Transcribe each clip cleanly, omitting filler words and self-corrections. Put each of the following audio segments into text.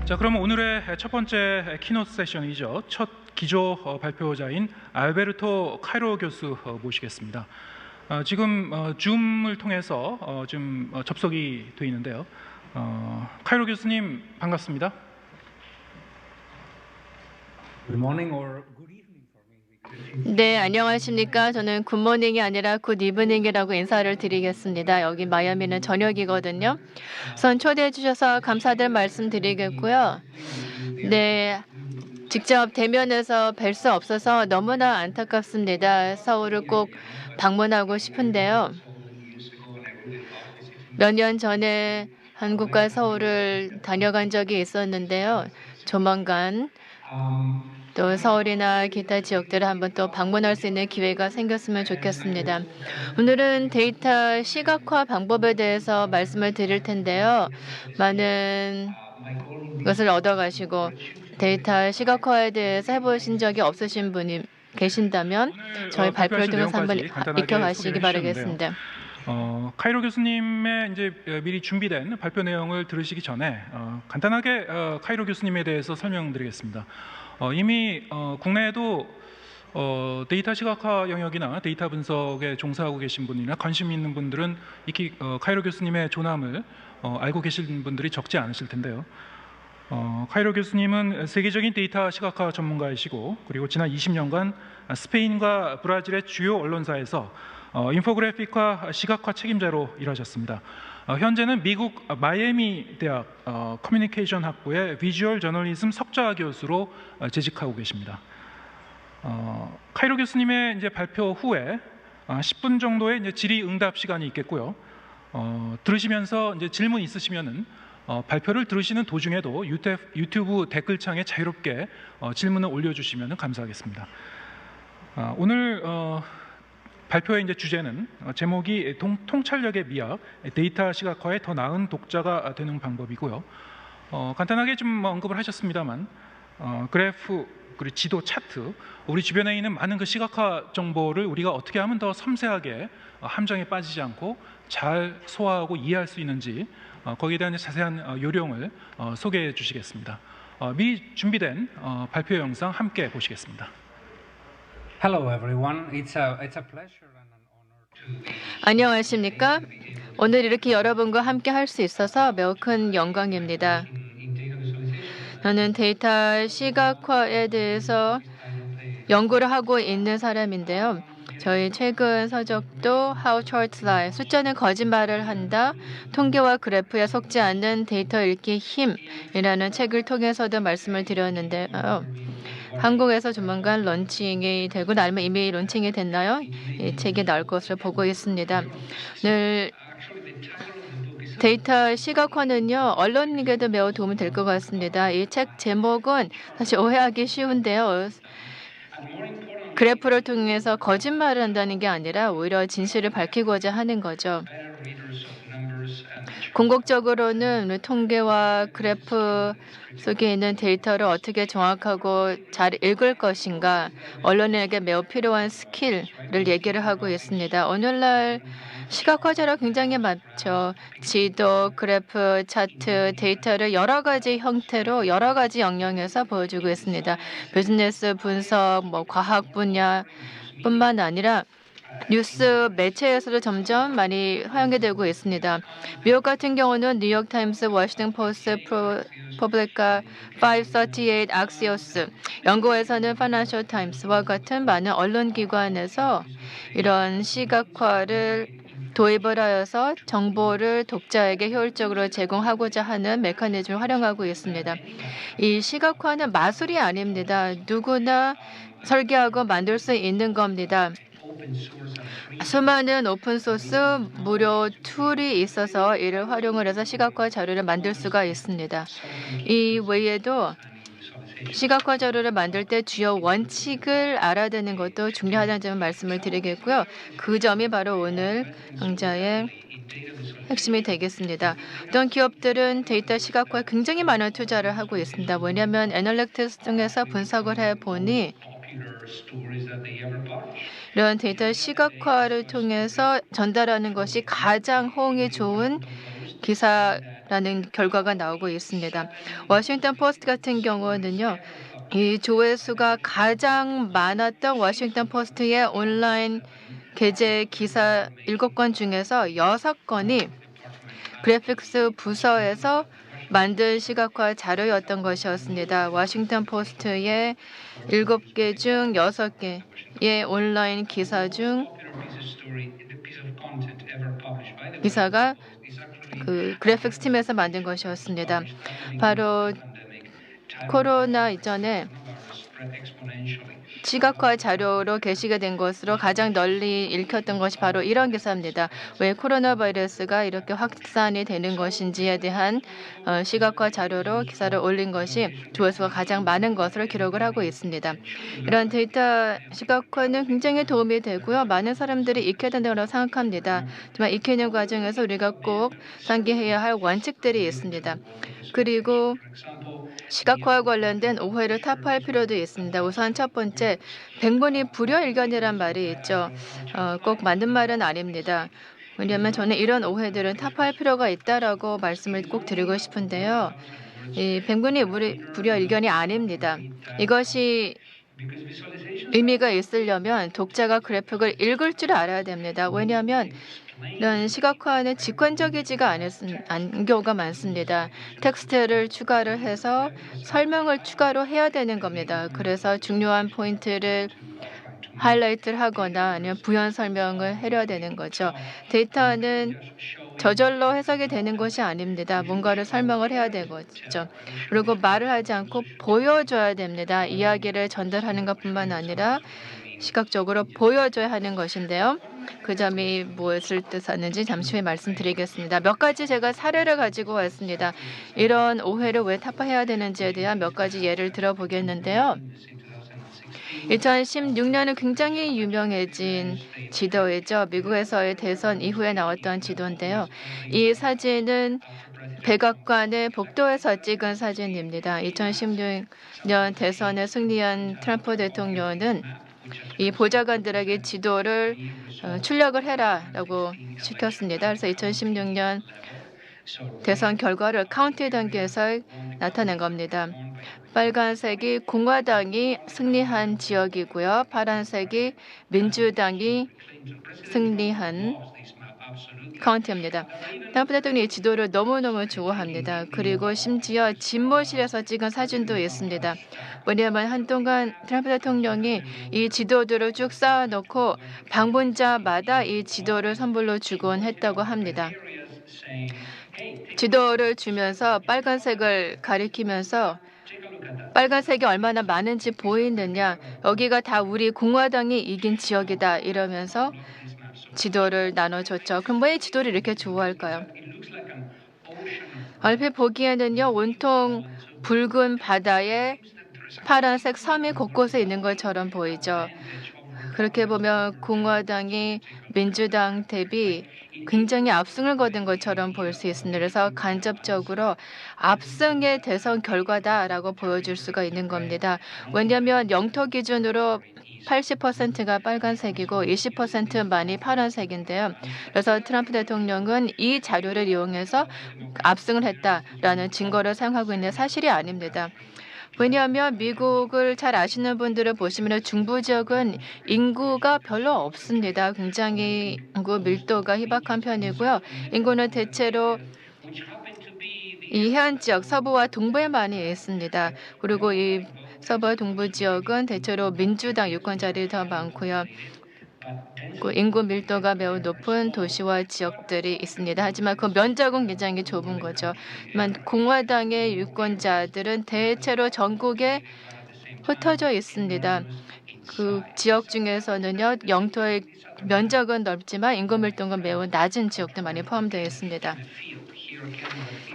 자, 그러면 오늘의 첫 번째 키노트 세션이죠. 첫 기조 발표자인 알베르토 카이로 교수 모시겠습니다. 지금 줌을 통해서 지금 접속이 되어 있는데요. 카이로 교수님 반갑습니다. Good morning or good evening for me. 네, 안녕하십니까. 저는 굿모닝이 아니라 굿이브닝이라고 인사를 드리겠습니다. 여기 마이애미는 저녁이거든요. 우선 초대해 주셔서 감사들 말씀드리겠고요. 네, 직접 대면에서 뵐 수 없어서 너무나 안타깝습니다. 서울을 꼭 방문하고 싶은데요. 몇 년 전에 한국과 서울을 다녀간 적이 있었는데요. 조만간 또 서울이나 기타 지역들을 한번 또 방문할 수 있는 기회가 생겼으면 좋겠습니다. 오늘은 데이터 시각화 방법에 대해서 말씀을 드릴 텐데요. 많은 것을 얻어가시고 데이터 시각화에 대해서 해보신 적이 없으신 분이 계신다면 저희 발표를 통해서 한번 익혀가시기 바라겠습니다. 카이로 교수님의 이제 미리 준비된 발표 내용을 들으시기 전에 간단하게 카이로 교수님에 대해서 설명드리겠습니다. 이미 국내에도 데이터 시각화 영역이나 데이터 분석에 종사하고 계신 분이나 관심 있는 분들은 익히 카이로 교수님의 존함을 알고 계신 분들이 적지 않으실 텐데요. 카이로 교수님은 세계적인 데이터 시각화 전문가이시고 그리고 지난 20년간 스페인과 브라질의 주요 언론사에서 인포그래픽화 시각화 책임자로 일하셨습니다. 현재는 미국 마이애미 대학 커뮤니케이션 학부의 비주얼 저널리즘 석좌 교수로 재직하고 계십니다. 카이로 교수님의 이제 발표 후에 10분 정도의 이제 질의응답 시간이 있겠고요. 들으시면서 이제 질문 있으시면은 발표를 들으시는 도중에도 유튜브 댓글창에 자유롭게 질문을 올려주시면 감사하겠습니다. 오늘 발표의 이제 주제는 제목이 통찰력의 미학, 데이터 시각화에 더 나은 독자가 되는 방법이고요. 간단하게 좀 언급을 하셨습니다만 그래프 그리고 지도 차트, 우리 주변에 있는 많은 그 시각화 정보를 우리가 어떻게 하면 더 섬세하게 함정에 빠지지 않고 잘 소화하고 이해할 수 있는지 거기에 대한 자세한 요령을 소개해 주시겠습니다. 미리 준비된 발표 영상 함께 보시겠습니다. Hello everyone. It's a pleasure and an honor to. 안녕하십니까? 오늘 이렇게 여러분과 함께 할 수 있어서 매우 큰 영광입니다. 저는 데이터 시각화에 대해서 연구를 하고 있는 사람인데요. 저희 최근 서적도 How Charts Lie, 숫자는 거짓말을 한다, 통계와 그래프에 속지 않는 데이터 읽기 힘이라는 책을 통해서도 말씀을 드렸는데요. 한국에서 조만간 런칭이 되고 아니면 이미 런칭이 됐나요? 이 책이 나올 것으로 보고 있습니다. 늘 데이터 시각화는요, 언론에게도 매우 도움이 될 것 같습니다. 이 책 제목은 사실 오해하기 쉬운데요. 그래프를 통해서 거짓말을 한다는 게 아니라 오히려 진실을 밝히고자 하는 거죠. 궁극적으로는 통계와 그래프 속에 있는 데이터를 어떻게 정확하고 잘 읽을 것인가, 언론에게 매우 필요한 스킬을 얘기를 하고 있습니다. 오늘날 시각화자로 굉장히 많죠. 지도, 그래프, 차트, 데이터를 여러 가지 형태로 여러 가지 영역에서 보여주고 있습니다. 비즈니스 분석, 과학 분야뿐만 아니라 뉴스 매체에서도 점점 많이 활용이 되고 있습니다. 미국 같은 경우는 뉴욕타임스, 워싱턴 포스트, 퍼블리카, 538, 악시오스, 영국에서는 파이낸셜 타임스와 같은 많은 언론기관에서 이런 시각화를 도입을 하여서 정보를 독자에게 효율적으로 제공하고자 하는 메커니즘을 활용하고 있습니다. 이 시각화는 마술이 아닙니다. 누구나 설계하고 만들 수 있는 겁니다. 수많은 오픈소스 무료 툴이 있어서 이를 활용을 해서 시각화 자료를 만들 수가 있습니다. 이 외에도 시각화 자료를 만들 때 주요 원칙을 알아두는 것도 중요하다는 점을 말씀을 드리겠고요. 그 점이 바로 오늘 강좌의 핵심이 되겠습니다. 어떤 기업들은 데이터 시각화에 굉장히 많은 투자를 하고 있습니다. 왜냐하면 애널리틱스 등에서 분석을 해보니 이런 데이터 시각화를 통해서 전달하는 것이 가장 호응이 좋은 기사라는 결과가 나오고 있습니다. 워싱턴 포스트 같은 경우는요. 이 조회수가 가장 많았던 워싱턴 포스트의 온라인 게재 기사 7건 중에서 6건이 그래픽스 부서에서 만든 시각화 자료였던 것이었습니다. 워싱턴 포스트의 7개 중 6개의 온라인 기사 중 기사가 그 그래픽스 팀에서 만든 것이었습니다. 바로 코로나 이전에 시각화 자료로 게시가 된 것으로 가장 널리 읽혔던 것이 바로 이런 기사입니다. 왜 코로나 바이러스가 이렇게 확산이 되는 것인지에 대한 시각화 자료로 기사를 올린 것이 조회수가 가장 많은 것으로 기록을 하고 있습니다. 이런 데이터 시각화는 굉장히 도움이 되고요. 많은 사람들이 익혀야 된다고 생각합니다. 하지만 익히는 과정에서 우리가 꼭 상기해야 할 원칙들이 있습니다. 그리고 시각화와 관련된 오해를 타파할 필요도 있습니다. 우선 첫 번째, 백문이 불여일견이란 말이 있죠. 꼭 맞는 말은 아닙니다. 왜냐하면 저는 이런 오해들은 타파할 필요가 있다라고 말씀을 꼭 드리고 싶은데요. 이 백문이 불여일견이 아닙니다. 이것이 의미가 있으려면 독자가 그래픽을 읽을 줄 알아야 됩니다. 왜냐하면 이런 시각화는 직관적이지가 않은 경우가 많습니다. 텍스트를 추가를 해서 설명을 추가로 해야 되는 겁니다. 그래서 중요한 포인트를 하이라이트를 하거나 아니면 부연 설명을 해야 되는 거죠. 데이터는 저절로 해석이 되는 것이 아닙니다. 뭔가를 설명을 해야 되겠죠. 그리고 말을 하지 않고 보여줘야 됩니다. 이야기를 전달하는 것뿐만 아니라 시각적으로 보여줘야 하는 것인데요. 그 점이 무엇을 뜻하는지 잠시 후에 말씀드리겠습니다. 몇 가지 제가 사례를 가지고 왔습니다. 이런 오해를 왜 타파해야 되는지에 대한 몇 가지 예를 들어보겠는데요. 2016년은 굉장히 유명해진 지도이죠. 미국에서의 대선 이후에 나왔던 지도인데요. 이 사진은 백악관의 복도에서 찍은 사진입니다. 2016년 대선에 승리한 트럼프 대통령은 이 보좌관들에게 지도를 출력을 해라라고 시켰습니다. 그래서 2016년 대선 결과를 카운티 단계에서 나타낸 겁니다. 빨간색이 공화당이 승리한 지역이고요. 파란색이 민주당이 승리한 카운티입니다. 트럼프 대통령이 이 지도를 너무너무 좋아합니다. 그리고 심지어 집무실에서 찍은 사진도 있습니다. 왜냐하면 한동안 트럼프 대통령이 이 지도들을 쭉 쌓아놓고 방문자마다 이 지도를 선물로 주곤 했다고 합니다. 지도를 주면서 빨간색을 가리키면서 빨간색이 얼마나 많은지 보이느냐, 여기가 다 우리 공화당이 이긴 지역이다 이러면서 지도를 나눠줬죠. 그럼 왜 지도를 이렇게 좋아할까요? 얼핏 보기에는요, 온통 붉은 바다에 파란색 섬이 곳곳에 있는 것처럼 보이죠. 그렇게 보면 공화당이 민주당 대비 굉장히 압승을 거둔 것처럼 보일 수 있습니다. 그래서 간접적으로 압승의 대선 결과다라고 보여줄 수가 있는 겁니다. 왜냐하면 영토 기준으로 80%가 빨간색이고 20%만이 파란색인데요. 그래서 트럼프 대통령은 이 자료를 이용해서 압승을 했다라는 증거를 사용하고 있는 사실이 아닙니다. 왜냐하면 미국을 잘 아시는 분들을 보시면 중부 지역은 인구가 별로 없습니다. 굉장히 인구 밀도가 희박한 편이고요. 인구는 대체로 이 해안 지역 서부와 동부에 많이 있습니다. 그리고 이 서부와 동부 지역은 대체로 민주당 유권자들이 더 많고요. 인구 밀도가 매우 높은 도시와 지역들이 있습니다. 하지만 그 면적은 굉장히 좁은 거죠. 하지만 공화당의 유권자들은 대체로 전국에 흩어져 있습니다. 그 지역 중에서는요, 영토의 면적은 넓지만 인구 밀도가 매우 낮은 지역도 많이 포함되어 있습니다.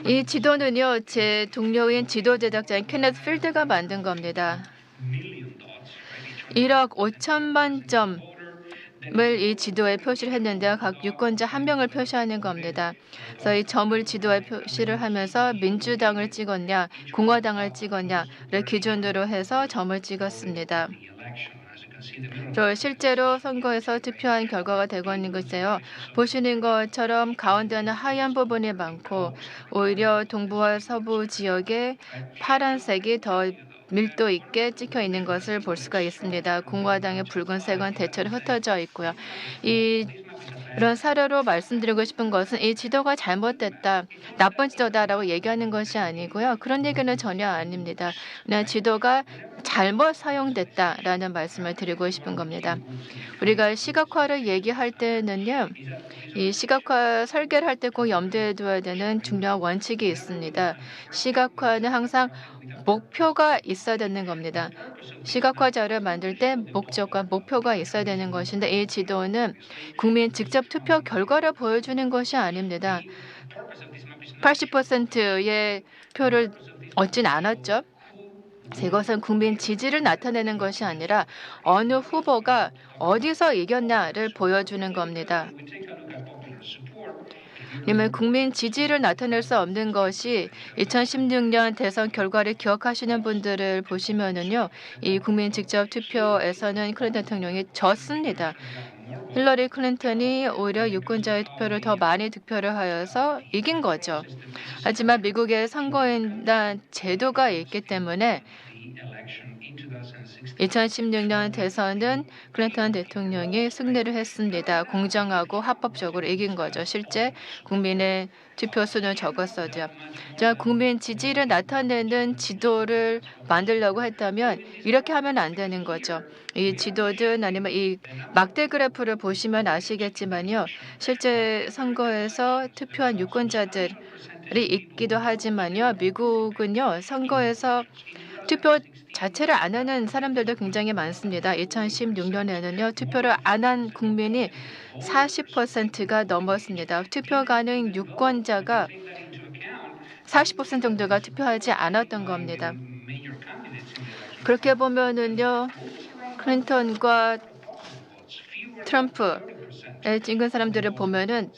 이 지도는요, 제 동료인 지도 제작자인 케네스 필드가 만든 겁니다. 1억 5천만 점을 이 지도에 표시를 했는데요. 각 유권자 한 명을 표시하는 겁니다. 그래서 이 점을 지도에 표시를 하면서 민주당을 찍었냐, 공화당을 찍었냐를 기준으로 해서 점을 찍었습니다. 실제로 선거에서 투표한 결과가 되고 있는 것이에요. 보시는 것처럼 가운데는 하얀 부분이 많고 오히려 동부와 서부 지역에 파란색이 더 밀도 있게 찍혀 있는 것을 볼 수가 있습니다. 공화당의 붉은색은 대체로 흩어져 있고요. 이런 사례로 말씀드리고 싶은 것은 이 지도가 잘못됐다, 나쁜 지도다라고 얘기하는 것이 아니고요. 그런 얘기는 전혀 아닙니다. 그냥 지도가 잘못 사용됐다라는 말씀을 드리고 싶은 겁니다. 우리가 시각화를 얘기할 때는요. 이 시각화 설계를 할 때 꼭 염두에 둬야 되는 중요한 원칙이 있습니다. 시각화는 항상 목표가 있어야 되는 겁니다. 시각화 자료를 만들 때 목적과 목표가 있어야 되는 것인데 이 지도는 국민 직접 투표 결과를 보여주는 것이 아닙니다. 80%의 표를 얻진 않았죠. 이것은 국민 지지를 나타내는 것이 아니라 어느 후보가 어디서 이겼냐를 보여주는 겁니다. 왜냐하면 국민 지지를 나타낼 수 없는 것이 2016년 대선 결과를 기억하시는 분들을 보시면은요, 이 국민 직접 투표에서는 클린턴 대통령이 졌습니다. 힐러리 클린턴이 오히려 유권자의 투표를 더 많이 득표를 하여서 이긴 거죠. 하지만 미국의 선거인단 제도가 있기 때문에 2016년 대선은 클린턴 대통령이 승리를 했습니다. 공정하고 합법적으로 이긴 거죠. 실제 국민의 투표수는 적었어죠. 자, 국민 지지를 나타내는 지도를 만들려고 했다면 이렇게 하면 안 되는 거죠. 이 지도든 아니면 이 막대 그래프를 보시면 아시겠지만요. 실제 선거에서 투표한 유권자들이 있기도 하지만요. 미국은요. 선거에서 투표 자체를 안 하는 사람들도 굉장히 많습니다. 2016년에는요. 투표를 안 한 국민이 40%가 넘었습니다. 투표 가능 유권자가 40% 정도가 투표하지 않았던 겁니다. 그렇게 보면은요. 클린턴과 트럼프에 찍은 사람들을 보면은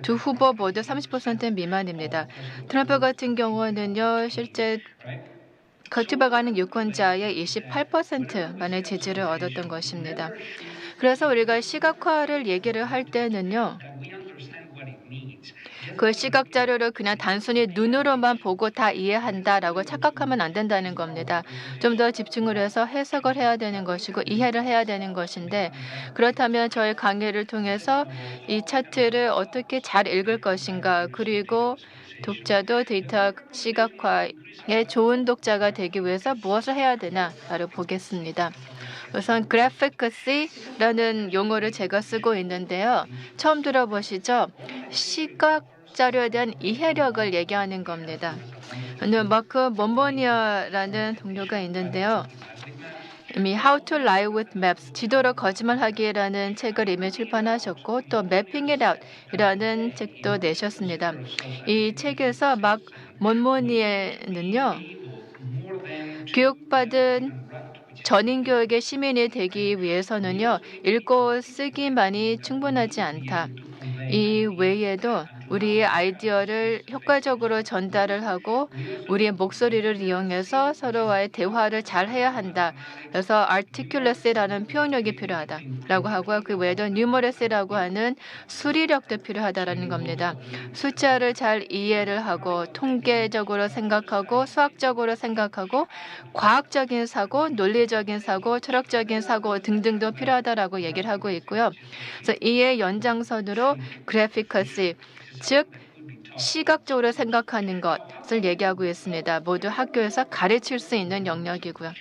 두 후보 모두 30% 미만입니다. 트럼프 같은 경우는요. 실제 투표 가능 유권자의 28%만의 지지를 얻었던 것입니다. 그래서 우리가 시각화를 얘기를 할 때는요. 그 시각 자료를 그냥 단순히 눈으로만 보고 다 이해한다라고 착각하면 안 된다는 겁니다. 좀 더 집중을 해서 해석을 해야 되는 것이고 이해를 해야 되는 것인데 그렇다면 저의 강의를 통해서 이 차트를 어떻게 잘 읽을 것인가 그리고 독자도 데이터 시각화에 좋은 독자가 되기 위해서 무엇을 해야 되나를 보겠습니다. 우선 그래피커시라는 용어를 제가 쓰고 있는데요. 처음 들어보시죠? 시각 자료에 대한 이해력을 얘기하는 겁니다. 마크 몬모니아라는 동료가 있는데요. 이미 How to Lie with Maps, 지도로 거짓말하기라는 책을 이미 출판하셨고 또 Mapping It Out이라는 책도 내셨습니다. 이 책에서 막 몬모니에는요. 교육받은 전인 교육의 시민이 되기 위해서는요. 읽고 쓰기만이 충분하지 않다. 이 외에도 우리의 아이디어를 효과적으로 전달을 하고 우리의 목소리를 이용해서 서로와의 대화를 잘 해야 한다. 그래서 articulacy라는 표현력이 필요하다라고 하고요. 그 외에도 numeracy라고 하는 수리력도 필요하다라는 겁니다. 숫자를 잘 이해를 하고 통계적으로 생각하고 수학적으로 생각하고 과학적인 사고, 논리적인 사고, 철학적인 사고 등등도 필요하다라고 얘기를 하고 있고요. 그래서 이의 연장선으로 그래피커시, 즉 시각적으로 생각하는 것을 얘기하고 있습니다. 모두 학교에서 가르칠 수 있는 영역이고요.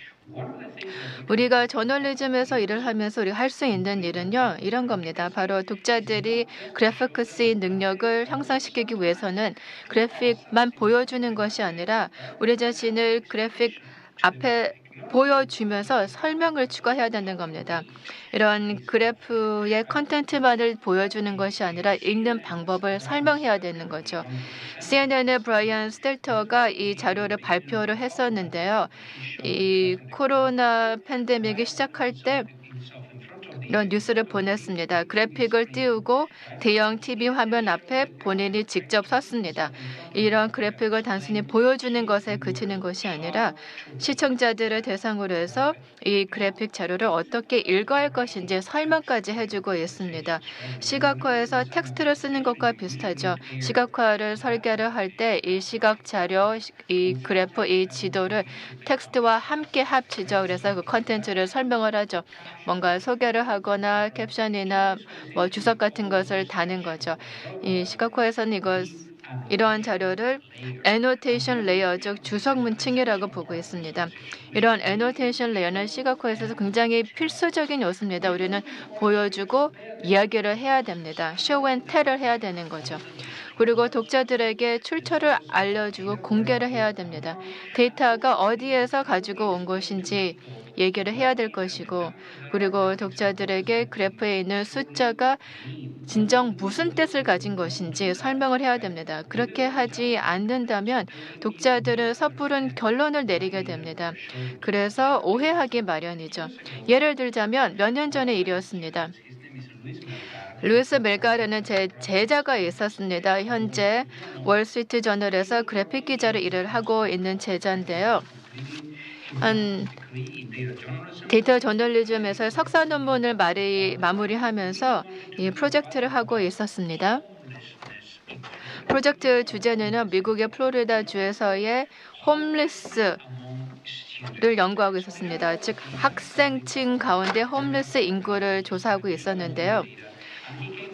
우리가 저널리즘에서 일을 하면서 우리가 할 수 있는 일은요. 이런 겁니다. 바로 독자들이 그래피커시 능력을 향상시키기 위해서는 그래픽만 보여주는 것이 아니라 우리 자신을 그래픽 앞에 보여주면서 설명을 추가해야 되는 겁니다. 이런 그래프의 컨텐츠만을 보여주는 것이 아니라 읽는 방법을 설명해야 되는 거죠. CNN의 브라이언 스텔터가 이 자료를 발표를 했었는데요. 이 코로나 팬데믹이 시작할 때 이런 뉴스를 보냈습니다. 그래픽을 띄우고 대형 TV 화면 앞에 본인이 직접 섰습니다. 이런 그래픽을 단순히 보여주는 것에 그치는 것이 아니라 시청자들을 대상으로 해서 이 그래픽 자료를 어떻게 읽어야 할 것인지 설명까지 해주고 있습니다. 시각화에서 텍스트를 쓰는 것과 비슷하죠. 시각화를 설계를 할 때 이 시각 자료, 이 그래프, 이 지도를 텍스트와 함께 합치죠. 그래서 그 컨텐츠를 설명을 하죠. 뭔가 소개를 하거나 캡션이나 뭐 주석 같은 것을 다는 거죠. 이 시각화에서는 이러한 자료를 애노테이션 레이어, 즉 주석 문층이라고 보고 있습니다. 이런 애노테이션 레이어는 시각화에서 굉장히 필수적인 요소입니다. 우리는 보여주고 이야기를 해야 됩니다. 쇼 앤 텔을 해야 되는 거죠. 그리고 독자들에게 출처를 알려주고 공개를 해야 됩니다. 데이터가 어디에서 가지고 온 것인지 얘기를 해야 될 것이고, 그리고 독자들에게 그래프에 있는 숫자가 진정 무슨 뜻을 가진 것인지 설명을 해야 됩니다. 그렇게 하지 않는다면 독자들은 섣부른 결론을 내리게 됩니다. 그래서 오해하기 마련이죠. 예를 들자면 몇 년 전의 일이었습니다. 루이스 멜가르는 제 제자가 있었습니다. 현재 월스트리트 저널에서 그래픽 기자로 일을 하고 있는 제자인데요. 데이터 저널리즘에서 석사 논문을 마무리하면서 이 프로젝트를 하고 있었습니다. 프로젝트 주제는 미국의 플로리다 주에서의 홈리스를 연구하고 있었습니다. 즉 학생층 가운데 홈리스 인구를 조사하고 있었는데요.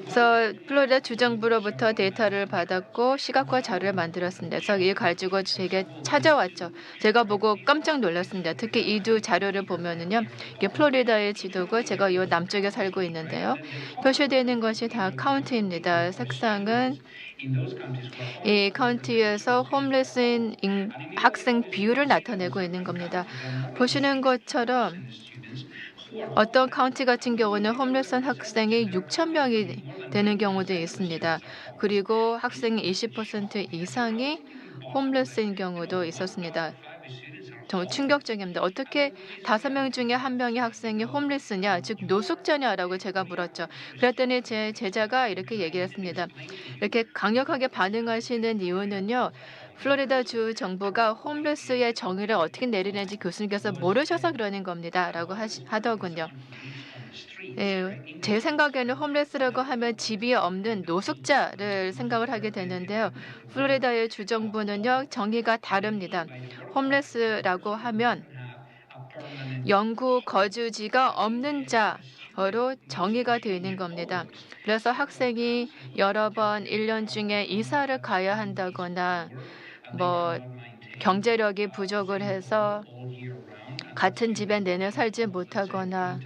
그래서 플로리다 주정부로부터 데이터를 받았고 시각화 자료를 만들었습니다. 그래서 이걸 가지고 제게 찾아왔죠. 제가 보고 깜짝 놀랐습니다. 특히 이 두 자료를 보면은요, 이게 플로리다의 지도고 제가 이 남쪽에 살고 있는데요. 표시되어 있는 것이 다 카운티입니다. 색상은 이 카운티에서 홈리스인 학생 비율을 나타내고 있는 겁니다. 보시는 것처럼 어떤 카운티 같은 경우는 홈리스 학생이 6천 명이 되는 경우도 있습니다. 그리고 학생의 20% 이상이 홈리스인 경우도 있었습니다. 정말 충격적입니다. 어떻게 5명 중에 1명의 학생이 홈리스냐, 즉 노숙자냐라고 제가 물었죠. 그랬더니 제 제자가 이렇게 얘기했습니다. 이렇게 강력하게 반응하시는 이유는요, 플로리다 주 정부가 홈리스의 정의를 어떻게 내리는지 교수님께서 모르셔서 그러는 겁니다. 라고 하더군요. 제 생각에는 홈리스라고 하면 집이 없는 노숙자를 생각을 하게 되는데요. 플로리다의 주정부는요, 정의가 다릅니다. 홈리스라고 하면 영구 거주지가 없는 자로 정의가 되어 있는 겁니다. 그래서 학생이 여러 번 1년 중에 이사를 가야 한다거나 뭐 경제력이 부족을 해서 같은 집에 내내 살지 못하거나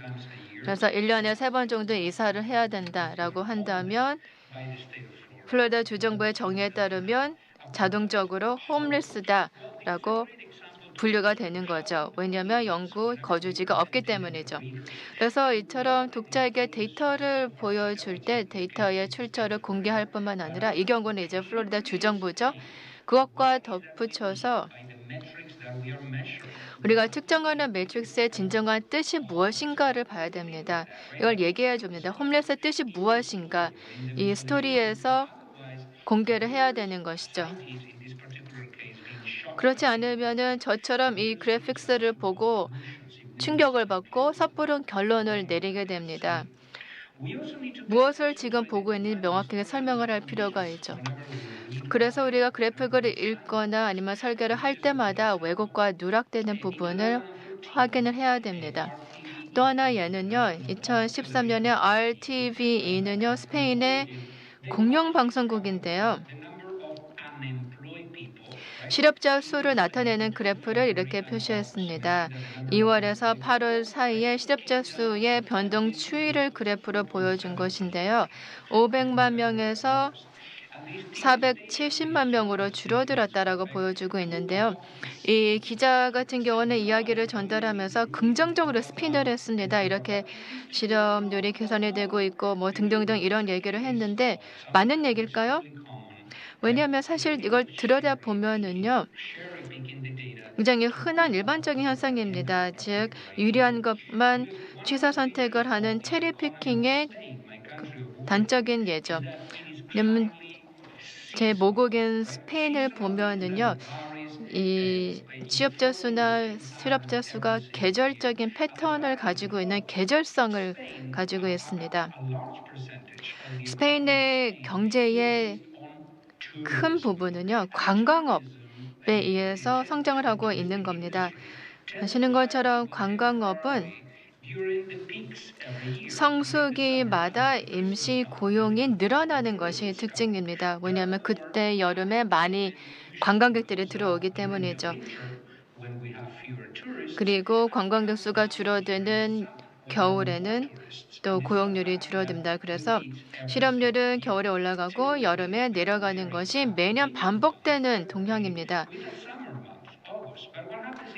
그래서 1년에 3번 정도 이사를 해야 된다라고 한다면 플로리다 주정부의 정의에 따르면 자동적으로 홈리스다라고 분류가 되는 거죠. 왜냐하면 영구 거주지가 없기 때문이죠. 그래서 이처럼 독자에게 데이터를 보여줄 때 데이터의 출처를 공개할 뿐만 아니라 이 경우는 이제 플로리다 주정부죠. 그것과 덧붙여서 우리가 측정하는 매트릭스의 진정한 뜻이 무엇인가를 봐야 됩니다. 이걸 얘기해 줍니다. 홈리스의 뜻이 무엇인가 이 스토리에서 공개를 해야 되는 것이죠. 그렇지 않으면은 저처럼 이 그래픽스를 보고 충격을 받고 섣부른 결론을 내리게 됩니다. 무엇을 지금 보고 있는지 명확하게 설명을 할 필요가 있죠. 그래서 우리가 그래픽을 읽거나 아니면 설계를 할 때마다 왜곡과 누락되는 부분을 확인을 해야 됩니다. 또 하나 예는요. 2013년에 RTVE는요. 스페인의 공영방송국인데요. 실업자 수를 나타내는 그래프를 이렇게 표시했습니다. 2월에서 8월 사이에 실업자 수의 변동 추이를 그래프로 보여준 것인데요. 500만 명에서 470만 명으로 줄어들었다라고 보여주고 있는데요. 이 기자 같은 경우는 이야기를 전달하면서 긍정적으로 스핀을 했습니다. 이렇게 실업률이 개선이 되고 있고 뭐 등등등 이런 얘기를 했는데 맞는 얘기일까요? 왜냐하면 사실 이걸 들여다보면은요. 굉장히 흔한 일반적인 현상입니다. 즉 유리한 것만 취사 선택을 하는 체리 피킹의 단적인 예죠. 왜냐면 제 모국인 스페인을 보면은요, 이 취업자 수나 실업자 수가 계절적인 패턴을 가지고 있는 계절성을 가지고 있습니다. 스페인의 경제의 큰 부분은요, 관광업에 의해서 성장을 하고 있는 겁니다. 아시는 것처럼 관광업은 성수기마다 임시 고용이 늘어나는 것이 특징입니다. 왜냐하면 그때 여름에 많이 관광객들이 들어오기 때문이죠. 그리고 관광객 수가 줄어드는 겨울에는 또 고용률이 줄어듭니다. 그래서 실업률은 겨울에 올라가고 여름에 내려가는 것이 매년 반복되는 동향입니다.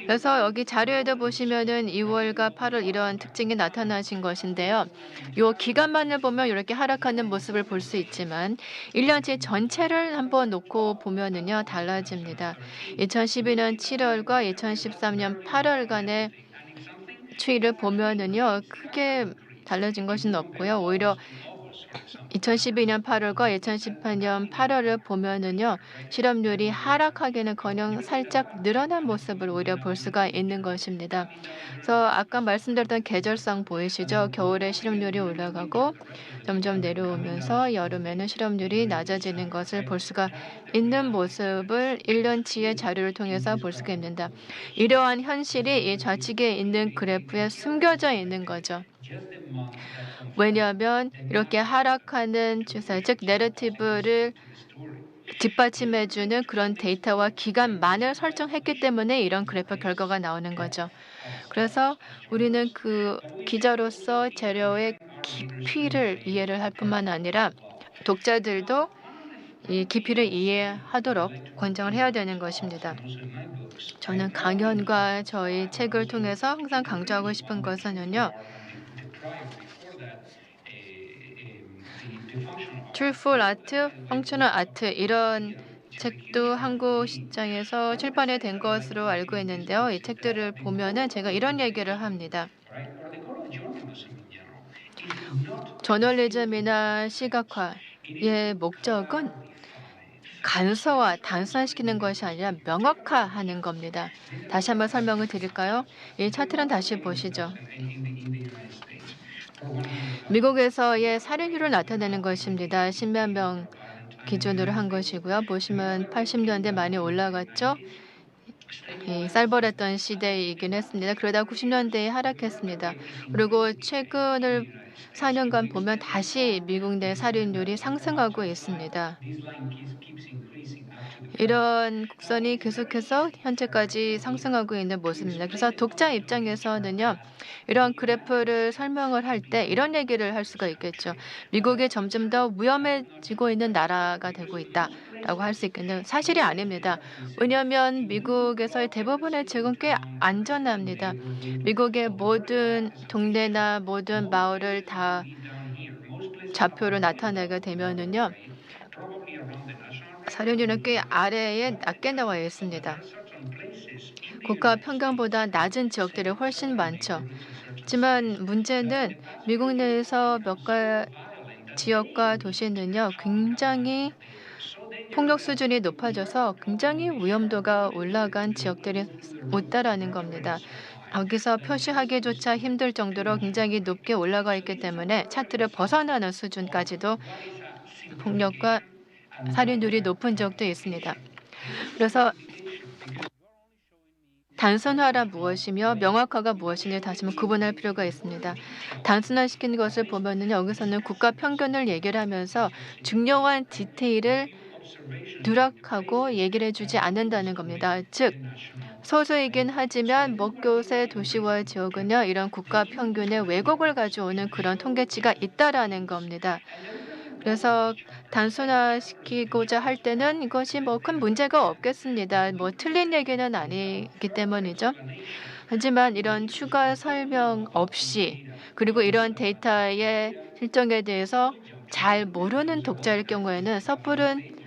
그래서 여기 자료에도 보시면은 2월과 8월 이런 특징이 나타나신 것인데요. 이 기간만을 보면 이렇게 하락하는 모습을 볼 수 있지만 1년치 전체를 한번 놓고 보면은요 달라집니다. 2012년 7월과 2013년 8월간의 추이를 보면은요 크게 달라진 것은 없고요. 오히려 2012년 8월과 2018년 8월을 보면은요 실업률이 하락하기는커녕 살짝 늘어난 모습을 오히려 볼 수가 있는 것입니다. 그래서 아까 말씀드렸던 계절성 보이시죠? 겨울에 실업률이 올라가고 점점 내려오면서 여름에는 실업률이 낮아지는 것을 볼 수가 있는 모습을 1년치의 자료를 통해서 볼 수가 있습니다. 이러한 현실이 이 좌측에 있는 그래프에 숨겨져 있는 거죠. 왜냐하면 이렇게 하락하는 추세, 즉 내러티브를 뒷받침해주는 그런 데이터와 기간만을 설정했기 때문에 이런 그래프 결과가 나오는 거죠. 그래서 우리는 그 기자로서 자료의 깊이를 이해를 할 뿐만 아니라 독자들도 이 깊이를 이해하도록 권장을 해야 되는 것입니다. 저는 강연과 저희 책을 통해서 항상 강조하고 싶은 것은요. Truthful Art, Functional Art 이런 책도 한국 시장에서 출판이 된 것으로 알고 있는데요. 이 책들을 보면은 제가 이런 얘기를 합니다. 저널리즘이나 시각화의 목적은 간소화, 단순화시키는 것이 아니라 명확화하는 겁니다. 다시 한번 설명을 드릴까요? 이 차트는 다시 보시죠. 미국에서의 살인율을 나타내는 것입니다. 10만 명 기준으로 한 것이고요. 보시면 80년대 많이 올라갔죠. 쌀벌했던 시대이긴 했습니다. 그러다 90년대에 하락했습니다. 그리고 최근을 4년간 보면 다시 미국 내 살인율이 상승하고 있습니다. 이런 곡선이 계속해서 현재까지 상승하고 있는 모습입니다. 그래서 독자 입장에서는요. 이런 그래프를 설명을 할 때 이런 얘기를 할 수가 있겠죠. 미국이 점점 더 위험해지고 있는 나라가 되고 있다라고 할 수 있겠는데 사실이 아닙니다. 왜냐하면 미국에서의 대부분의 지역은 꽤 안전합니다. 미국의 모든 동네나 모든 마을을 다 좌표로 나타내게 되면은요. 살인율은 꽤 아래에 낮게 나와 있습니다. 국가 평균보다 낮은 지역들이 훨씬 많죠. 하지만 문제는 미국 내에서 몇 지역과 도시는요. 굉장히 폭력 수준이 높아져서 굉장히 위험도가 올라간 지역들이 있다라는 겁니다. 여기서 표시하기조차 힘들 정도로 굉장히 높게 올라가 있기 때문에 차트를 벗어나는 수준까지도 폭력과 살인율이 높은 지역도 있습니다. 그래서 단순화가 무엇이며 명확화가 무엇인지 다시 한번 구분할 필요가 있습니다. 단순화시키는 것을 보면은 여기서는 국가 평균을 얘기를 하면서 중요한 디테일을 누락하고 얘기를 해주지 않는다는 겁니다. 즉 소수이긴 하지만 몇 곳의 도시와 지역은요 이런 국가 평균의 왜곡을 가져오는 그런 통계치가 있다라는 겁니다. 그래서 단순화시키고자 할 때는 이것이 큰 문제가 없겠습니다. 틀린 얘기는 아니기 때문이죠. 하지만 이런 추가 설명 없이 그리고 이런 데이터의 실정에 대해서 잘 모르는 독자일 경우에는 섣부른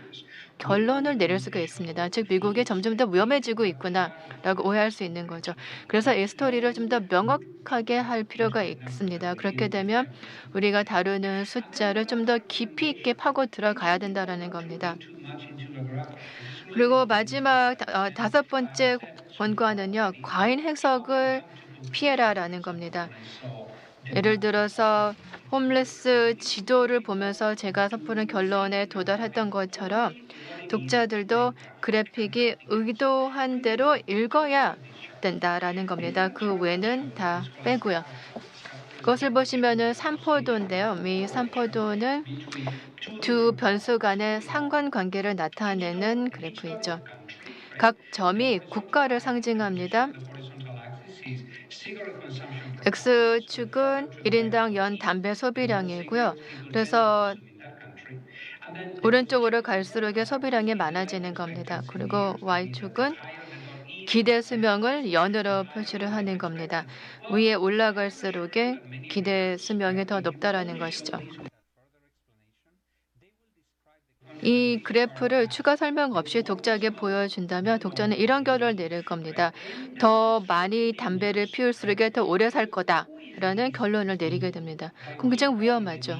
결론을 내릴 수가 있습니다. 즉 미국이 점점 더 위험해지고 있구나라고 오해할 수 있는 거죠. 그래서 이 스토리를 좀 더 명확하게 할 필요가 있습니다. 그렇게 되면 우리가 다루는 숫자를 좀 더 깊이 있게 파고 들어가야 된다는 겁니다. 그리고 마지막 다섯 번째 권고안은요. 과잉 해석을 피해라라는 겁니다. 예를 들어서 홈레스 지도를 보면서 제가 섣부른 결론에 도달했던 것처럼 독자들도 그래픽이 의도한 대로 읽어야 된다라는 겁니다. 그 외는 다 빼고요. 그것을 보시면은 삼포도인데요. 이 삼포도는 두 변수 간의 상관관계를 나타내는 그래프이죠. 각 점이 국가를 상징합니다. X축은 1인당 연 담배 소비량이고요. 그래서 오른쪽으로 갈수록 소비량이 많아지는 겁니다. 그리고 Y축은 기대 수명을 연으로 표시를 하는 겁니다. 위에 올라갈수록 기대 수명이 더 높다라는 것이죠. 이 그래프를 추가 설명 없이 독자에게 보여준다면 독자는 이런 결론을 내릴 겁니다. 더 많이 담배를 피울수록 더 오래 살 거다라는 결론을 내리게 됩니다. 그럼 굉장히 위험하죠.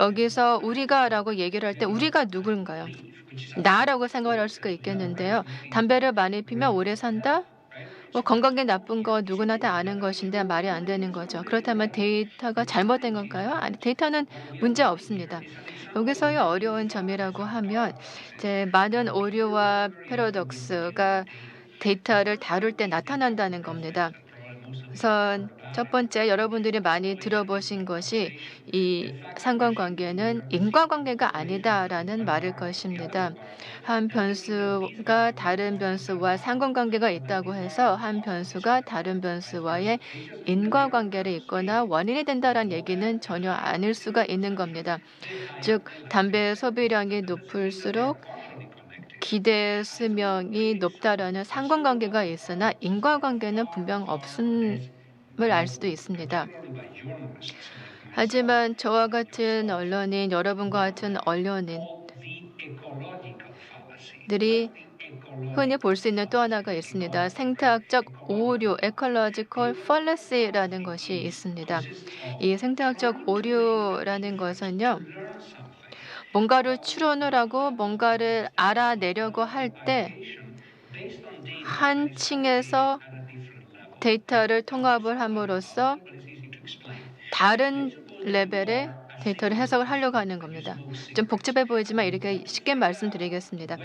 여기서 우리가라고 얘기를 할 때 우리가 누군가요? 나라고 생각을 할 수가 있겠는데요. 담배를 많이 피면 오래 산다? 건강에 나쁜 거 누구나 다 아는 것인데 말이 안 되는 거죠. 그렇다면 데이터가 잘못된 건가요? 아니, 데이터는 문제 없습니다. 여기서의 어려운 점이라고 하면 이제 많은 오류와 패러독스가 데이터를 다룰 때 나타난다는 겁니다. 우선 첫 번째 여러분들이 많이 들어보신 것이 이 상관관계는 인과관계가 아니다라는 말일 것입니다. 한 변수가 다른 변수와 상관관계가 있다고 해서 한 변수가 다른 변수와의 인과관계를 있거나 원인이 된다라는 얘기는 전혀 아닐 수가 있는 겁니다. 즉 담배 소비량이 높을수록 기대 수명이 높다라는 상관관계가 있으나 인과관계는 분명 없음을 알 수도 있습니다. 하지만 저와 같은 언론인, 여러분과 같은 언론인들이 흔히 볼 수 있는 또 하나가 있습니다. 생태학적 오류, ecological fallacy라는 것이 있습니다. 이 생태학적 오류라는 것은요. 뭔가를 추론을 하고 뭔가를 알아내려고 할 때 한 층에서 데이터를 통합을 함으로써 다른 레벨의 데이터를 해석을 하려고 하는 겁니다. 좀 복잡해 보이지만 이렇게 쉽게 말씀드리겠습니다.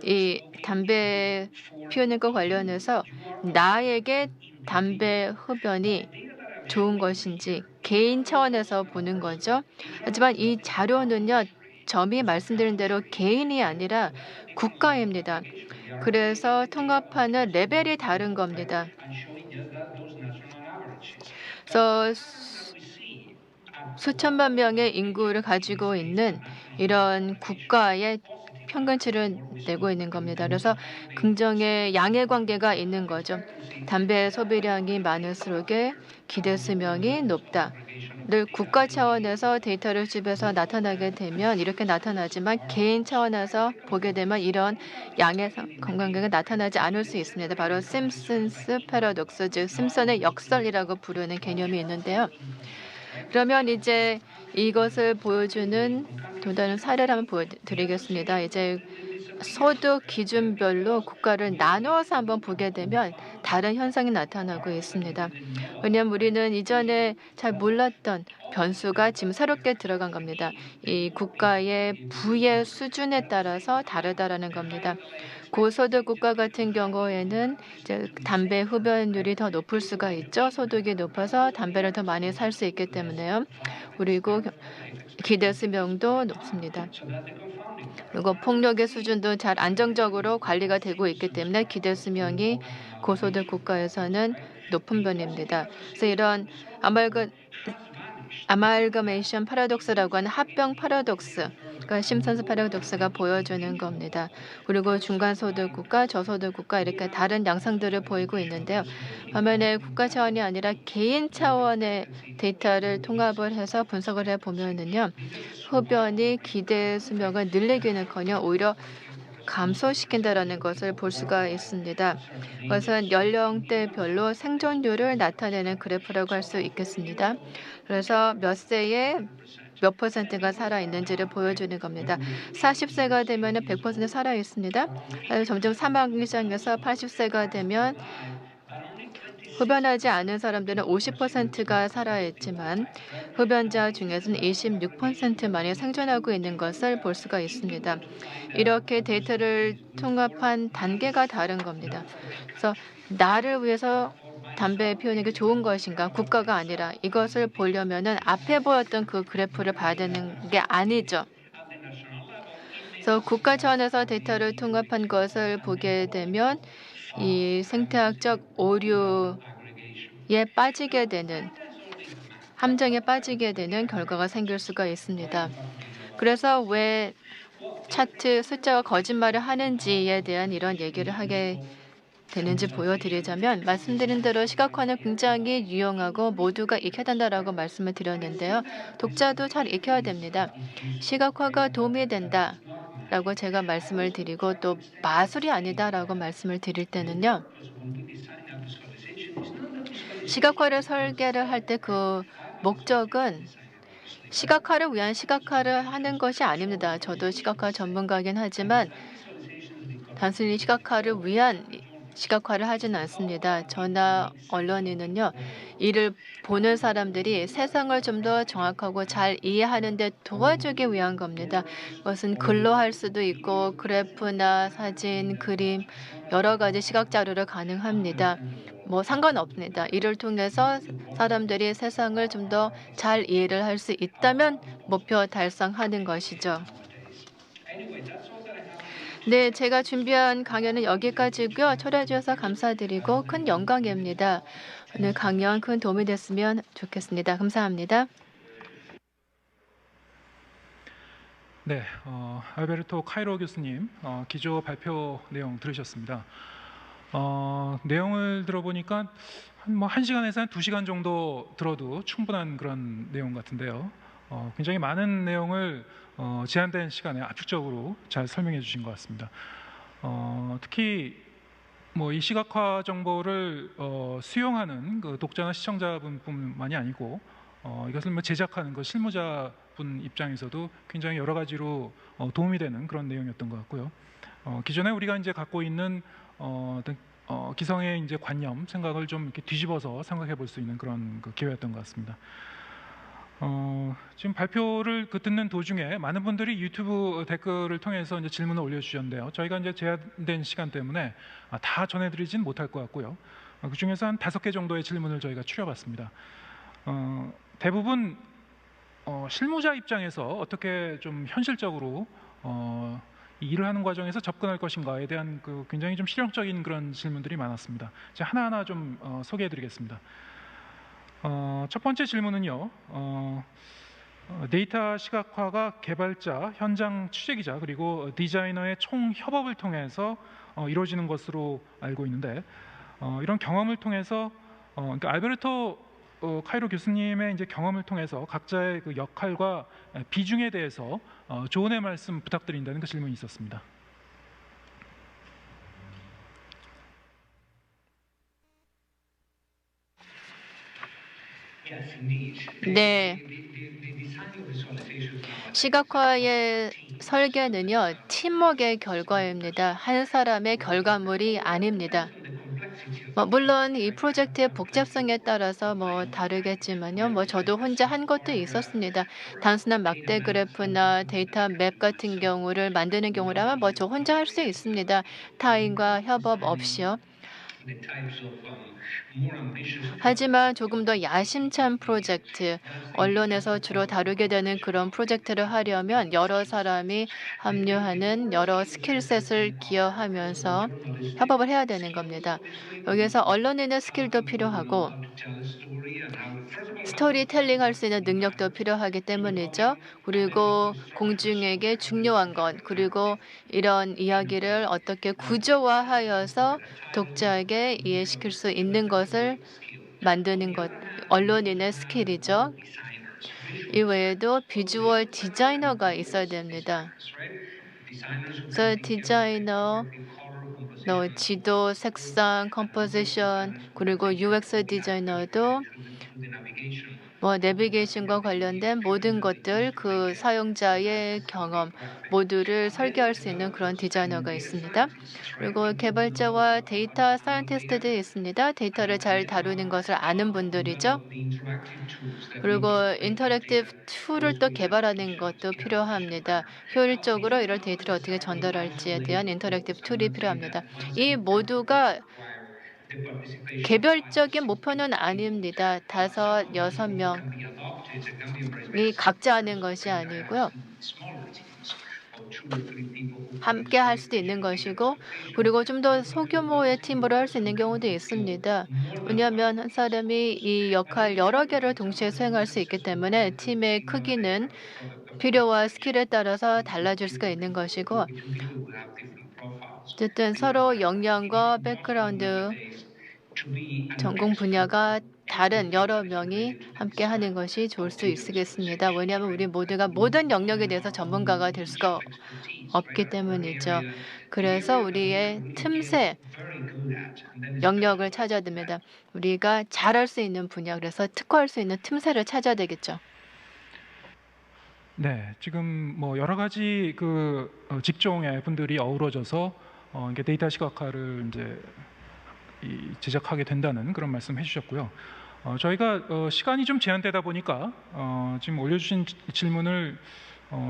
이 담배 피우는 것 관련해서 나에게 담배 흡연이 좋은 것인지 개인 차원에서 보는 거죠. 하지만 이 자료는요. 점이 말씀드린 대로 개인이 아니라 국가입니다. 그래서 통합하는 레벨이 다른 겁니다. 그래서 수천만 명의 인구를 가지고 있는 이런 국가의 평균치를 내고 있는 겁니다. 그래서 긍정의 양의 관계가 있는 거죠. 담배 소비량이 많을수록 기대 수명이 높다. 늘 국가 차원에서 데이터를 집에서 나타나게 되면 이렇게 나타나지만 개인 차원에서 보게 되면 이런 양의 관계가 나타나지 않을 수 있습니다. 바로 심슨스 패러독스, 즉 심슨의 역설이라고 부르는 개념이 있는데요. 그러면 이제 이것을 보여주는 또 다른 사례를 한번 보여드리겠습니다. 이제 소득 기준별로 국가를 나누어서 한번 보게 되면 다른 현상이 나타나고 있습니다. 왜냐하면 우리는 이전에 잘 몰랐던 변수가 지금 새롭게 들어간 겁니다. 이 국가의 부의 수준에 따라서 다르다라는 겁니다. 고소득 국가 같은 경우에는 이제 담배 흡연율이 더 높을 수가 있죠. 소득이 높아서 담배를 더 많이 살 수 있기 때문에요. 그리고 기대 수명도 높습니다. 그리고 폭력의 수준도 잘 안정적으로 관리가 되고 있기 때문에 기대 수명이 고소득 국가에서는 높은 편입니다. 그래서 이런 아말가메이션 파라독스라고 하는 합병 파라독스, 그러니까 심선스 패러독스가 보여주는 겁니다. 그리고 중간소득국가, 저소득국가 이렇게 다른 양상들을 보이고 있는데요. 반면에 국가 차원이 아니라 개인 차원의 데이터를 통합을 해서 분석을 해보면은요. 흡연이 기대 수명을 늘리기는커녕 오히려 감소시킨다라는 것을 볼 수가 있습니다. 그것은 연령대별로 생존율을 나타내는 그래프라고 할 수 있겠습니다. 그래서 몇 세에 몇 퍼센트가 살아있는지를 보여주는 겁니다. 40세가 되면 100% 살아있습니다. 점점 사망률상에서 80세가 되면 흡연하지 않은 사람들은 50%가 살아있지만 흡연자 중에서는 26%만이 생존하고 있는 것을 볼 수가 있습니다. 이렇게 데이터를 통합한 단계가 다른 겁니다. 그래서 나를 위해서 담배 피우는 게 좋은 것인가 국가가 아니라 이것을 보려면은 앞에 보였던 그 그래프를 봐야 되는 게 아니죠. 그래서 국가 차원에서 데이터를 통합한 것을 보게 되면 이 생태학적 오류에 빠지게 되는 함정에 빠지게 되는 결과가 생길 수가 있습니다. 그래서 왜 차트 숫자가 거짓말을 하는지에 대한 이런 얘기를 하게 되는지 보여드리자면 말씀드린 대로 시각화는 굉장히 유용하고 모두가 익혀야 된다라고 말씀을 드렸는데요. 독자도 잘 익혀야 됩니다. 시각화가 도움이 된다라고 제가 말씀을 드리고 또 마술이 아니다라고 말씀을 드릴 때는요. 시각화를 설계를 할 때 그 목적은 시각화를 위한 시각화를 하는 것이 아닙니다. 저도 시각화 전문가이긴 하지만 단순히 시각화를 위한 시각화를 하지는 않습니다. 저나 언론인은요. 이를 보는 사람들이 세상을 좀 더 정확하고 잘 이해하는 데 도와주기 위한 겁니다. 그것은 글로 할 수도 있고 그래프나 사진, 그림 여러 가지 시각 자료로 가능합니다. 뭐 상관없습니다. 이를 통해서 사람들이 세상을 좀 더 잘 이해를 할 수 있다면 목표 달성하는 것이죠. 네, 제가 준비한 강연은 여기까지고요. 초대해 주셔서 감사드리고 큰 영광입니다. 오늘 강연 큰 도움이 됐으면 좋겠습니다. 감사합니다. 네, 알베르토 카이로 교수님 기조 발표 내용 들으셨습니다. 내용을 들어보니까 한 시간에서 한 2시간 정도 들어도 충분한 그런 내용 같은데요. 굉장히 많은 내용을 제한된 시간에 압축적으로 잘 설명해 주신 것 같습니다. 특히 이 시각화 정보를 수용하는 그 독자나 시청자분뿐만이 아니고 이것을 제작하는 그 실무자분 입장에서도 굉장히 여러 가지로 도움이 되는 그런 내용이었던 것 같고요. 기존에 우리가 이제 갖고 있는 어떤 기성의 이제 관념, 생각을 좀 이렇게 뒤집어서 생각해 볼 수 있는 그런 그 기회였던 것 같습니다. 지금 발표를 듣는 도중에 많은 분들이 유튜브 댓글을 통해서 이제 질문을 올려주셨는데요. 저희가 이제 제한된 시간 때문에 다 전해드리진 못할 것 같고요. 그 중에서 한 5개 정도의 질문을 저희가 추려봤습니다. 대부분 실무자 입장에서 어떻게 좀 현실적으로 이 일을 하는 과정에서 접근할 것인가에 대한 그 굉장히 좀 실용적인 그런 질문들이 많았습니다. 제가 하나하나 좀 소개해드리겠습니다. 첫 번째 질문은요. 데이터 시각화가 개발자, 현장 취재기자 그리고 디자이너의 총협업을 통해서 이루어지는 것으로 알고 있는데 이런 경험을 통해서 그러니까 알베르토 카이로 교수님의 이제 경험을 통해서 각자의 그 역할과 비중에 대해서 조언의 말씀 부탁드린다는 그 질문이 있었습니다. 네. 시각화의 설계는요, 팀워크의 결과입니다. 한 사람의 결과물이 아닙니다. 물론 이 프로젝트의 복잡성에 따라서 다르겠지만요. 저도 혼자 한 것도 있었습니다. 단순한 막대 그래프나 데이터 맵 같은 경우를 만드는 경우라면 저 혼자 할 수 있습니다. 타인과 협업 없이요. 하지만 조금 더 야심찬 프로젝트, 언론에서 주로 다루게 되는 그런 프로젝트를 하려면 여러 사람이 합류하는 여러 스킬셋을 기여하면서 협업을 해야 되는 겁니다. 여기서 언론인의 스킬도 필요하고 스토리텔링 할 수 있는 능력도 필요하기 때문이죠. 그리고 공중에게 중요한 것, 그리고 이런 이야기를 어떻게 구조화하여서 독자에게 이해시킬 수 있는 것을 만드는 것, 언론인의 스킬이죠. 이외에도 비주얼 디자이너가 있어야 됩니다. 그래서 디자이너, 지도, 색상, 컴포지션, 그리고 UX 디자이너도 내비게이션과 관련된 모든 것들, 그 사용자의 경험 모두를 설계할 수 있는 그런 디자이너가 있습니다. 그리고 개발자와 데이터 사이언티스트들이 있습니다. 데이터를 잘 다루는 것을 아는 분들이죠. 그리고 인터랙티브 툴을 또 개발하는 것도 필요합니다. 효율적으로 이런 데이터를 어떻게 전달할지에 대한 인터랙티브 툴이 필요합니다. 이 모두가 개별적인 목표는 아닙니다. 5, 6명이 각자 하는 것이 아니고요. 함께 할 수도 있는 것이고, 그리고 좀 더 소규모의 팀으로 할 수 있는 경우도 있습니다. 왜냐하면 한 사람이 이 역할 여러 개를 동시에 수행할 수 있기 때문에 팀의 크기는 필요와 스킬에 따라서 달라질 수가 있는 것이고, 어쨌든 서로 역량과 백그라운드, 전공 분야가 다른 여러 명이 함께 하는 것이 좋을 수 있겠습니다. 왜냐하면 우리 모두가 모든 영역에 대해서 전문가가 될 수가 없기 때문이죠. 그래서 우리의 틈새 영역을 찾아야 됩니다. 우리가 잘할 수 있는 분야, 그래서 특화할 수 있는 틈새를 찾아야 되겠죠. 네, 지금 여러 가지 직종의 분들이 어우러져서 이게 데이터 시각화를 이제 제작하게 된다는 그런 말씀 해주셨고요. 저희가 시간이 좀 제한되다 보니까 지금 올려주신 질문을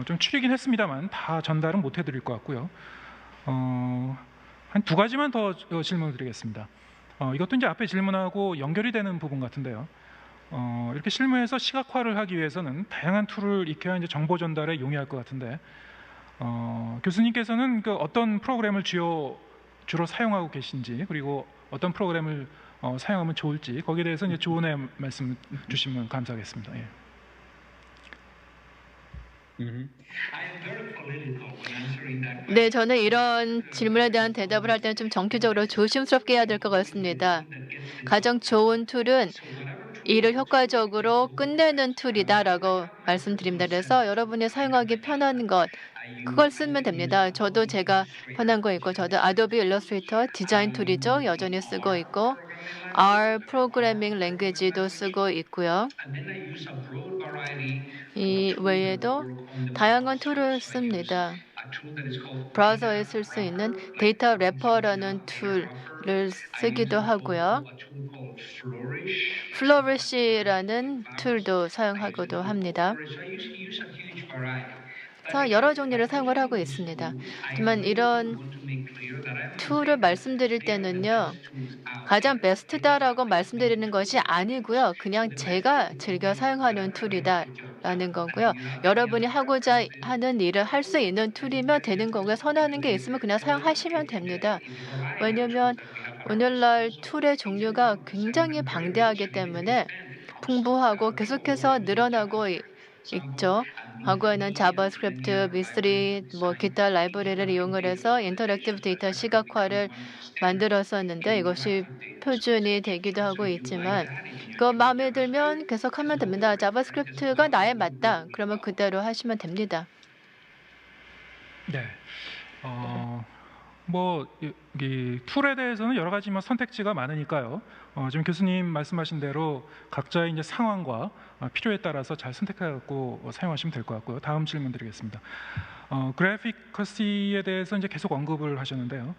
좀 추리긴 했습니다만 다 전달은 못 해드릴 것 같고요. 한 2가지만 더 질문을 드리겠습니다. 이것도 이제 앞에 질문하고 연결이 되는 부분 같은데요. 이렇게 실무에서 시각화를 하기 위해서는 다양한 툴을 익혀야 이제 정보 전달에 용이할 것 같은데 교수님께서는 어떤 프로그램을 주로 사용하고 계신지, 그리고 어떤 프로그램을 사용하면 좋을지 거기에 대해서 이제 조언의 말씀 주시면 감사하겠습니다. 예. 네, 저는 이런 질문에 대한 대답을 할 때는 좀 정기적으로 조심스럽게 해야 될 것 같습니다. 가장 좋은 툴은 일을 효과적으로 끝내는 툴이다라고 말씀드립니다. 그래서 여러분이 사용하기 편한 것, 그걸 쓰면 됩니다. 저도 제가 편한 거 있고, 저도 아도비 일러스트레이터 디자인 툴이죠. 여전히 쓰고 있고, R 프로그래밍 랭귀지도 쓰고 있고요. 이 외에도 다양한 툴을 씁니다. 브라우저에 쓸 수 있는 데이터 래퍼라는 툴을 쓰기도 하고요. 플로리시라는 툴도 사용하기도 합니다. 그래서 여러 종류를 사용을 하고 있습니다. 하지만 이런 툴을 말씀드릴 때는요, 가장 베스트다라고 말씀드리는 것이 아니고요. 그냥 제가 즐겨 사용하는 툴이다라는 거고요. 여러분이 하고자 하는 일을 할 수 있는 툴이면 되는 거고요. 선호하는 게 있으면 그냥 사용하시면 됩니다. 왜냐하면 오늘날 툴의 종류가 굉장히 방대하기 때문에 풍부하고 계속해서 늘어나고 있죠. 과거에는 자바스크립트, B3, 기타 라이브러리를 이용을 해서 인터랙티브 데이터 시각화를 만들었었는데 이것이 표준이 되기도 하고 있지만 그거 마음에 들면 계속하면 됩니다. 자바스크립트가 나에 맞다. 그러면 그대로 하시면 됩니다. 네. 이 툴에 대해서는 여러 가지 선택지가 많으니까요. 지금 교수님 말씀하신 대로 각자의 이제 상황과 필요에 따라서 잘 선택해갖고 사용하시면 될 것 같고요. 다음 질문 드리겠습니다. 그래피커시에 대해서 이제 계속 언급을 하셨는데요.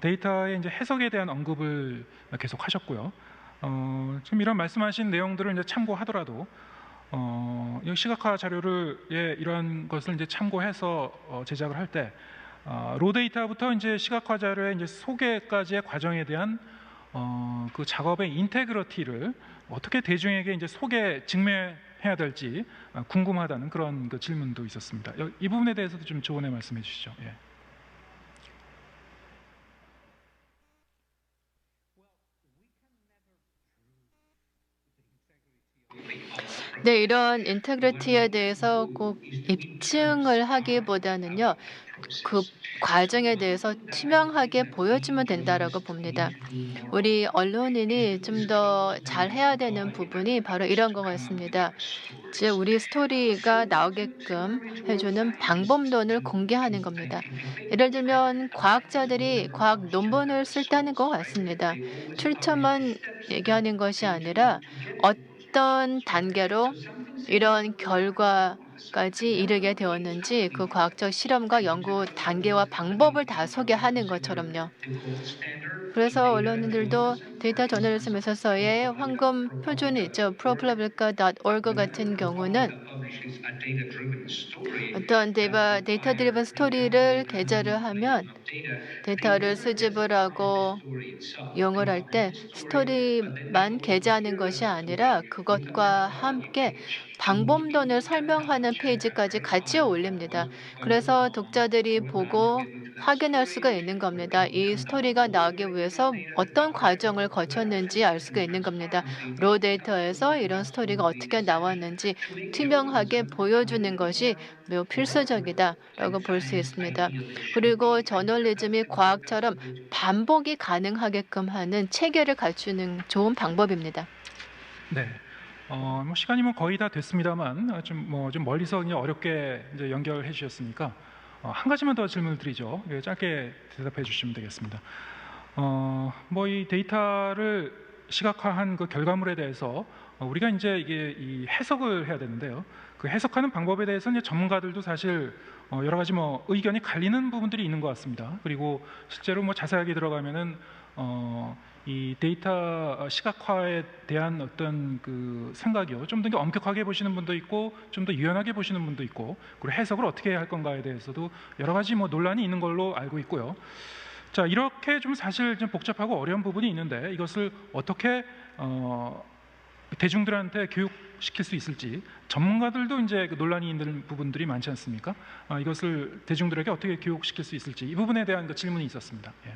데이터의 이제 해석에 대한 언급을 계속 하셨고요. 지금 이런 말씀하신 내용들을 이제 참고하더라도 이 시각화 자료를 이러한 것을 이제 참고해서 제작을 할 때 로 데이터부터 이제 시각화 자료의 이제 소개까지의 과정에 대한 그 작업의 인테그리티를 어떻게 대중에게 이제 증명해야 될지 궁금하다는 그런 질문도 있었습니다. 이 부분에 대해서도 좀 조언해 말씀해 주시죠. 예. 네, 이런 인테그리티에 대해서 꼭 입증을 하기보다는요, 그 과정에 대해서 투명하게 보여주면 된다라고 봅니다. 우리 언론인이 좀 더 잘해야 되는 부분이 바로 이런 것 같습니다. 이제 우리 스토리가 나오게끔 해주는 방법론을 공개하는 겁니다. 예를 들면 과학자들이 과학 논문을 쓸 때는 것 같습니다. 출처만 얘기하는 것이 아니라 어떤 단계로 이런 결과까지 이르게 되었는지 그 과학적 실험과 연구 단계와 방법을 다 소개하는 것처럼요. 그래서 언론인들도 데이터 저널리즘에서의 황금 표준이 있죠. ProPublica.org 같은 경우는 어떤 데이터 드리븐 스토리를 게재를 하면 데이터를 수집을 하고 이용을 할 때 스토리만 게재하는 것이 아니라 그것과 함께 방법론을 설명하는 페이지까지 같이 올립니다. 그래서 독자들이 보고 확인할 수가 있는 겁니다. 이 스토리가 나오기 위해서 어떤 과정을 거쳤는지 알 수가 있는 겁니다. 로 데이터에서 이런 스토리가 어떻게 나왔는지 투명하게 보여주는 것이 매우 필수적이다라고 볼 수 있습니다. 그리고 저널리즘이 과학처럼 반복이 가능하게끔 하는 체계를 갖추는 좋은 방법입니다. 네. 뭐 시간이 뭐 거의 다 됐습니다만 좀 멀리서 이제 어렵게 이제 연결해 주셨으니까 한 가지만 더 질문을 드리죠. 예, 짧게 대답해 주시면 되겠습니다. 뭐 이 데이터를 시각화한 그 결과물에 대해서 우리가 이제 이게 이 해석을 해야 되는데요. 그 해석하는 방법에 대해서 이제 전문가들도 사실 여러 가지 뭐 의견이 갈리는 부분들이 있는 것 같습니다. 그리고 실제로 뭐 자세하게 들어가면은 이 데이터 시각화에 대한 어떤 그 생각이요, 좀 더 엄격하게 보시는 분도 있고 좀 더 유연하게 보시는 분도 있고, 그리고 해석을 어떻게 할 건가에 대해서도 여러 가지 뭐 논란이 있는 걸로 알고 있고요. 자, 이렇게 좀 사실 좀 복잡하고 어려운 부분이 있는데 이것을 어떻게 대중들한테 교육시킬 수 있을지, 전문가들도 이제 그 논란이 있는 부분들이 많지 않습니까? 이것을 대중들에게 어떻게 교육시킬 수 있을지, 이 부분에 대한 그 질문이 있었습니다. 예.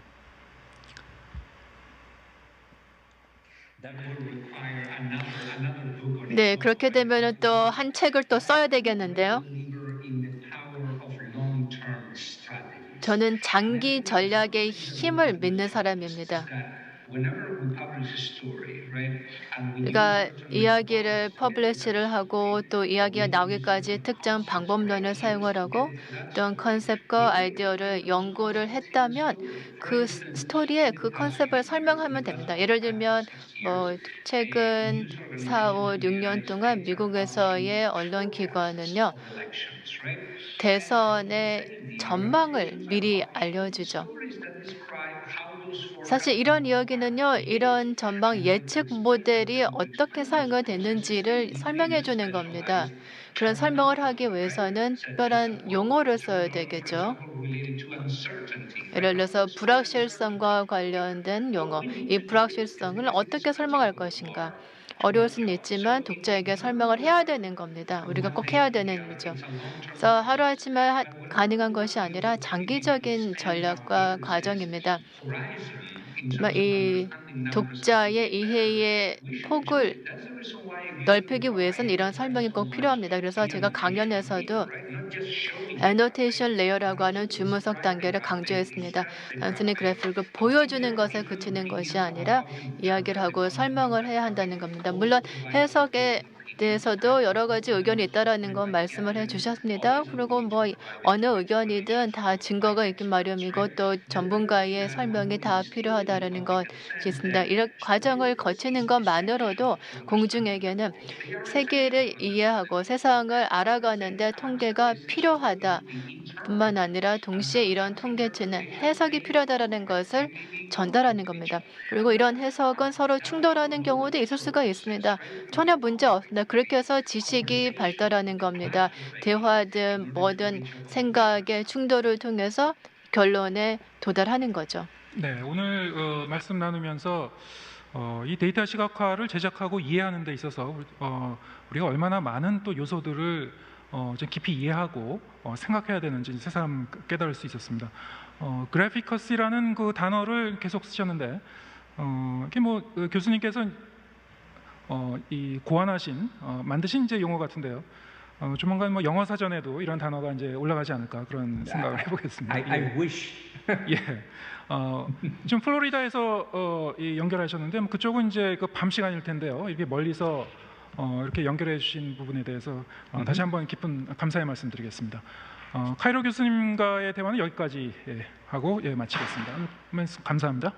네, 그렇게 되면 또 한 책을 또 써야 되겠는데요. 저는 장기 전략의 힘을 믿는 사람입니다. 그러니까 이야기를 퍼블리시를 하고 또 이야기가 나오기까지 특정 방법론을 사용을 하고 또한 컨셉과 아이디어를 연구를 했다면 그 스토리에 그 컨셉을 설명하면 됩니다. 예를 들면 뭐 최근 4, 5, 6년 동안 미국에서의 언론 기관은요, 대선의 전망을 미리 알려주죠. 사실 이런 이야기는요, 이런 전망 예측 모델이 어떻게 사용이 되는지를 설명해 주는 겁니다. 그런 설명을 하기 위해서는 특별한 용어를 써야 되겠죠. 예를 들어서 불확실성과 관련된 용어, 이 불확실성을 어떻게 설명할 것인가. 어려울 수는 있지만 독자에게 설명을 해야 되는 겁니다. 우리가 꼭 해야 되는 일이죠. 그래서 하루아침에 가능한 것이 아니라 장기적인 전략과 과정입니다. 이 독자의 이해의 폭을 넓히기 위해서는 이런 설명이 꼭 필요합니다. 그래서 제가 강연에서도 애노테이션 레이어라고 하는 주문석 단계를 강조했습니다. 단순히 그래픽을 보여주는 것에 그치는 것이 아니라 이야기를 하고 설명을 해야 한다는 겁니다. 물론 해석에 대해서도 여러 가지 의견이 있다라는 건 말씀을 해주셨습니다. 그리고 뭐 어느 의견이든 다 증거가 있긴 마련이고 또 전문가의 설명이 다 필요하다라는 것이 있습니다. 이런 과정을 거치는 것만으로도 공중에게는 세계를 이해하고 세상을 알아가는데 통계가 필요하다. 뿐만 아니라 동시에 이런 통계치는 해석이 필요하다는 것을 전달하는 겁니다. 그리고 이런 해석은 서로 충돌하는 경우도 있을 수가 있습니다. 전혀 문제 없습니다. 그렇게 해서 지식이 발달하는 겁니다. 대화든 뭐든 생각의 충돌을 통해서 결론에 도달하는 거죠. 네, 오늘 말씀 나누면서 이 데이터 시각화를 제작하고 이해하는 데 있어서 우리가 얼마나 많은 또 요소들을 좀 깊이 이해하고 생각해야 되는지 새삼 깨달을 수 있었습니다. 그래피커시라는 그 단어를 계속 쓰셨는데 이게 뭐 교수님께서 이 고안하신 만드신 이제 용어 같은데요. 조만간 뭐 영어 사전에도 이런 단어가 이제 올라가지 않을까 그런 생각을 해보겠습니다. I wish. 예. 지금 플로리다에서 연결하셨는데 그쪽은 이제 그 밤 시간일 텐데요. 이렇게 멀리서 이렇게 연결해 주신 부분에 대해서 다시 한번 깊은 감사의 말씀드리겠습니다. 카이로 교수님과의 대화는 여기까지 하고 마치겠습니다. 감사합니다.